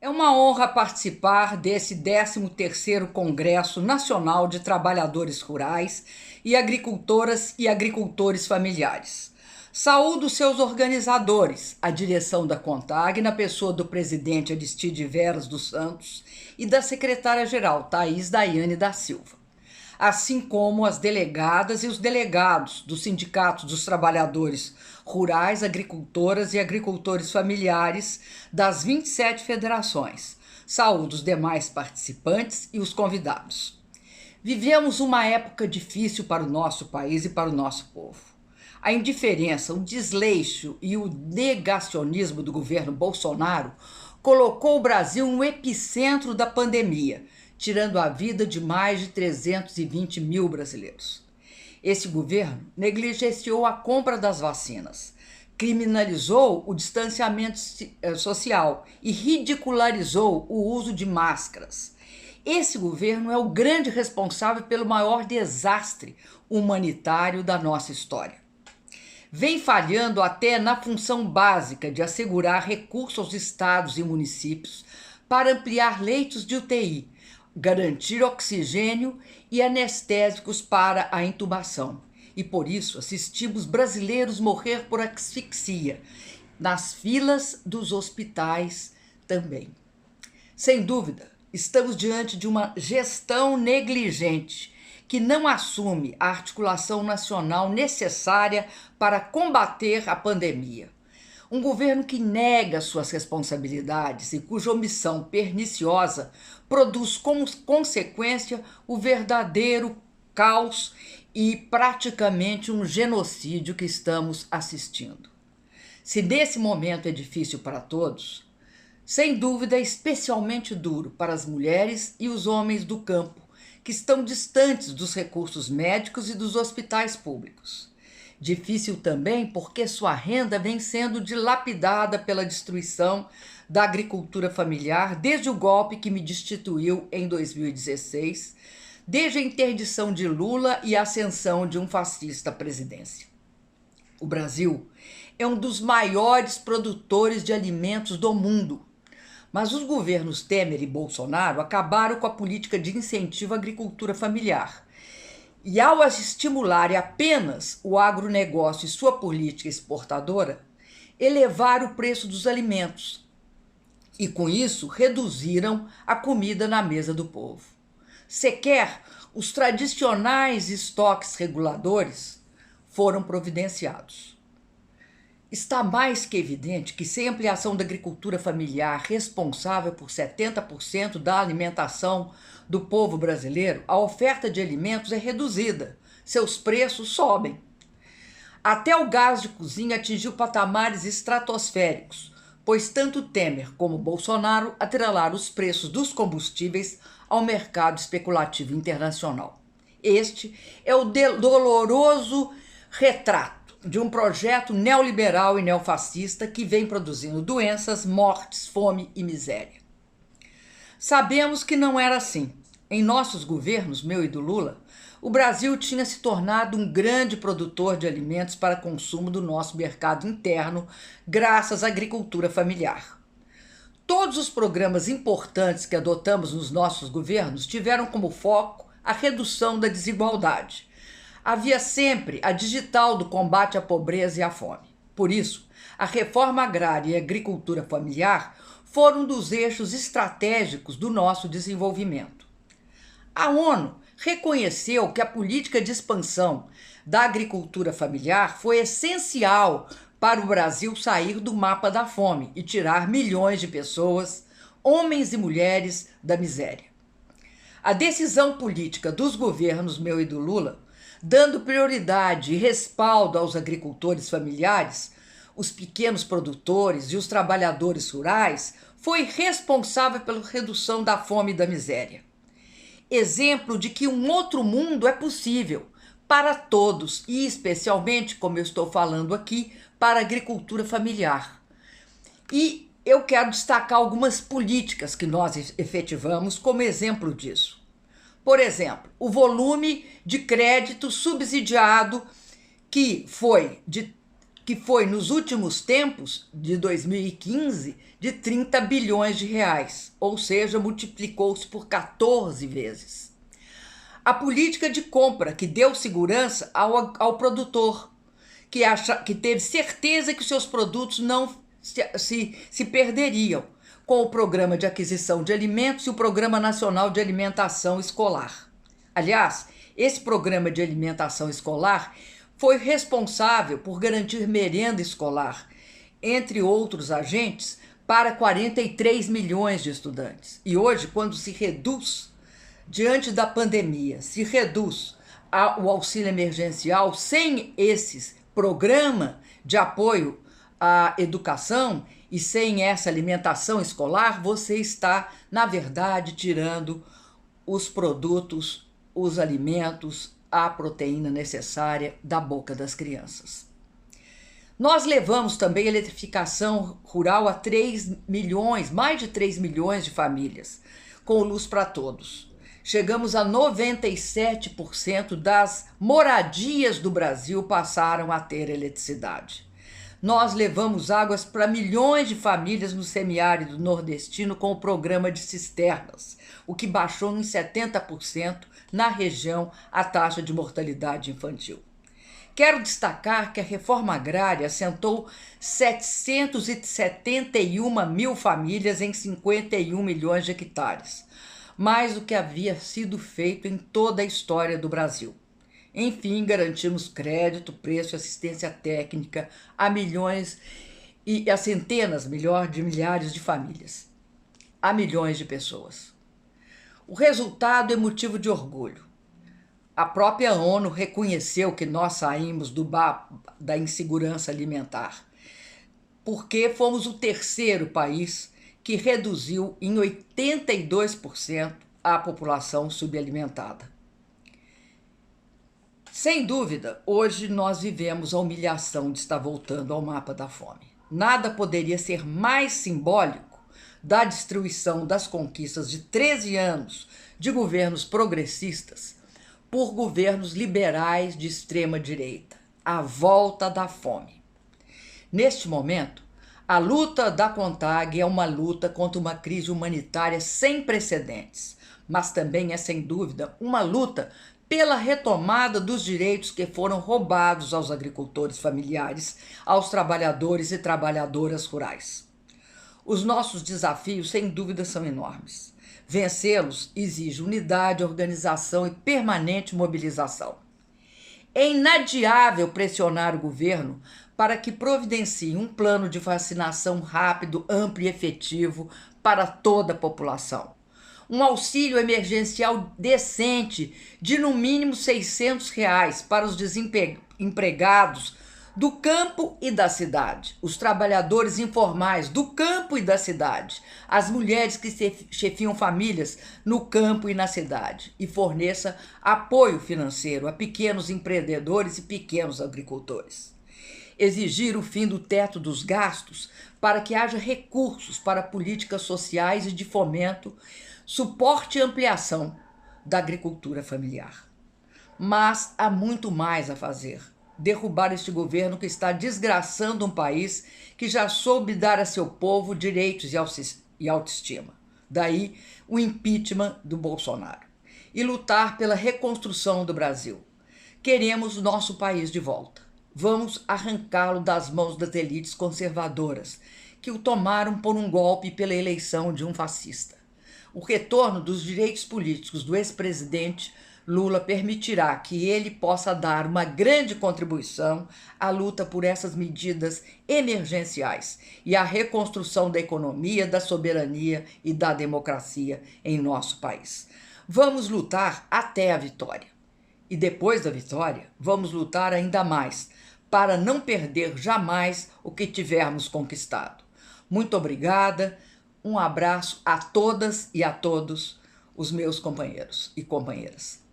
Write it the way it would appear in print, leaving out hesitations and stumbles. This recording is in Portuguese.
É uma honra participar desse 13º Congresso Nacional de Trabalhadores Rurais e Agricultoras e Agricultores Familiares. Saúdo seus organizadores, a direção da CONTAG, na pessoa do presidente Aristide Veras dos Santos e da secretária-geral, Thaís Daiane da Silva, assim como as delegadas e os delegados dos sindicatos dos trabalhadores rurais, agricultoras e agricultores familiares das 27 federações. Saúdo os demais participantes e os convidados. Vivemos uma época difícil para o nosso país e para o nosso povo. A indiferença, o desleixo e o negacionismo do governo Bolsonaro colocou o Brasil no epicentro da pandemia, tirando a vida de mais de 320 mil brasileiros. Esse governo negligenciou a compra das vacinas, criminalizou o distanciamento social e ridicularizou o uso de máscaras. Esse governo é o grande responsável pelo maior desastre humanitário da nossa história. Vem falhando até na função básica de assegurar recursos aos estados e municípios para ampliar leitos de UTI, garantir oxigênio e anestésicos para a intubação. E por isso assistimos brasileiros morrer por asfixia, nas filas dos hospitais também. Sem dúvida, estamos diante de uma gestão negligente que não assume a articulação nacional necessária para combater a pandemia. Um governo que nega suas responsabilidades e cuja omissão perniciosa produz como consequência o verdadeiro caos e praticamente um genocídio que estamos assistindo. Se nesse momento é difícil para todos, sem dúvida é especialmente duro para as mulheres e os homens do campo, que estão distantes dos recursos médicos e dos hospitais públicos. Difícil também porque sua renda vem sendo dilapidada pela destruição da agricultura familiar desde o golpe que me destituiu em 2016, desde a interdição de Lula e a ascensão de um fascista à presidência. O Brasil é um dos maiores produtores de alimentos do mundo, mas os governos Temer e Bolsonaro acabaram com a política de incentivo à agricultura familiar. E ao estimular apenas o agronegócio e sua política exportadora, elevaram o preço dos alimentos e, com isso, reduziram a comida na mesa do povo. Sequer os tradicionais estoques reguladores foram providenciados. Está mais que evidente que, sem ampliação da agricultura familiar responsável por 70% da alimentação do povo brasileiro, a oferta de alimentos é reduzida, seus preços sobem. Até o gás de cozinha atingiu patamares estratosféricos, pois tanto Temer como Bolsonaro atrelaram os preços dos combustíveis ao mercado especulativo internacional. Este é o doloroso retrato de um projeto neoliberal e neofascista que vem produzindo doenças, mortes, fome e miséria. Sabemos que não era assim. Em nossos governos, meu e do Lula, o Brasil tinha se tornado um grande produtor de alimentos para consumo do nosso mercado interno, graças à agricultura familiar. Todos os programas importantes que adotamos nos nossos governos tiveram como foco a redução da desigualdade. Havia sempre a digital do combate à pobreza e à fome. Por isso, a reforma agrária e a agricultura familiar foram um dos eixos estratégicos do nosso desenvolvimento. A ONU reconheceu que a política de expansão da agricultura familiar foi essencial para o Brasil sair do mapa da fome e tirar milhões de pessoas, homens e mulheres, da miséria. A decisão política dos governos meu e do Lula, dando prioridade e respaldo aos agricultores familiares, os pequenos produtores e os trabalhadores rurais, foi responsável pela redução da fome e da miséria. Exemplo de que um outro mundo é possível para todos e especialmente, como eu estou falando aqui, para a agricultura familiar. E eu quero destacar algumas políticas que nós efetivamos como exemplo disso. Por exemplo, o volume de crédito subsidiado que que foi nos últimos tempos, de 2015, de 30 bilhões de reais, ou seja, multiplicou-se por 14 vezes. A política de compra que deu segurança ao produtor, que teve certeza que os seus produtos não se perderiam, com o Programa de Aquisição de Alimentos e o Programa Nacional de Alimentação Escolar. Aliás, esse Programa de Alimentação Escolar foi responsável por garantir merenda escolar, entre outros agentes, para 43 milhões de estudantes. E hoje, quando se reduz, diante da pandemia, se reduz o auxílio emergencial sem esses programa de apoio à educação e sem essa alimentação escolar, você está, na verdade, tirando os produtos, os alimentos, a proteína necessária da boca das crianças. Nós levamos também a eletrificação rural a 3 milhões, mais de 3 milhões de famílias, com Luz para Todos. Chegamos a 97% das moradias do Brasil passaram a ter eletricidade. Nós levamos águas para milhões de famílias no semiárido nordestino com o programa de cisternas, o que baixou em 70% na região a taxa de mortalidade infantil. Quero destacar que a reforma agrária assentou 771 mil famílias em 51 milhões de hectares, mais do que havia sido feito em toda a história do Brasil. Enfim, garantimos crédito, preço e assistência técnica a milhões e a centenas, de milhares de famílias, a milhões de pessoas. O resultado é motivo de orgulho. A própria ONU reconheceu que nós saímos da insegurança alimentar, porque fomos o terceiro país que reduziu em 82% a população subalimentada. Sem dúvida, hoje nós vivemos a humilhação de estar voltando ao mapa da fome. Nada poderia ser mais simbólico da destruição das conquistas de 13 anos de governos progressistas por governos liberais de extrema-direita, a volta da fome. Neste momento, a luta da CONTAG é uma luta contra uma crise humanitária sem precedentes, mas também é, sem dúvida, uma luta pela retomada dos direitos que foram roubados aos agricultores familiares, aos trabalhadores e trabalhadoras rurais. Os nossos desafios, sem dúvida, são enormes. Vencê-los exige unidade, organização e permanente mobilização. É inadiável pressionar o governo para que providencie um plano de vacinação rápido, amplo e efetivo para toda a população. Um auxílio emergencial decente de no mínimo R$600 para os desempregados do campo e da cidade, os trabalhadores informais do campo e da cidade, as mulheres que chefiam famílias no campo e na cidade, e forneça apoio financeiro a pequenos empreendedores e pequenos agricultores. Exigir o fim do teto dos gastos para que haja recursos para políticas sociais e de fomento, suporte e ampliação da agricultura familiar. Mas há muito mais a fazer. Derrubar este governo que está desgraçando um país que já soube dar a seu povo direitos e autoestima. Daí o impeachment do Bolsonaro. E lutar pela reconstrução do Brasil. Queremos o nosso país de volta. Vamos arrancá-lo das mãos das elites conservadoras, que o tomaram por um golpe pela eleição de um fascista. O retorno dos direitos políticos do ex-presidente Lula permitirá que ele possa dar uma grande contribuição à luta por essas medidas emergenciais e à reconstrução da economia, da soberania e da democracia em nosso país. Vamos lutar até a vitória. E depois da vitória, vamos lutar ainda mais para não perder jamais o que tivermos conquistado. Muito obrigada. Um abraço a todas e a todos os meus companheiros e companheiras.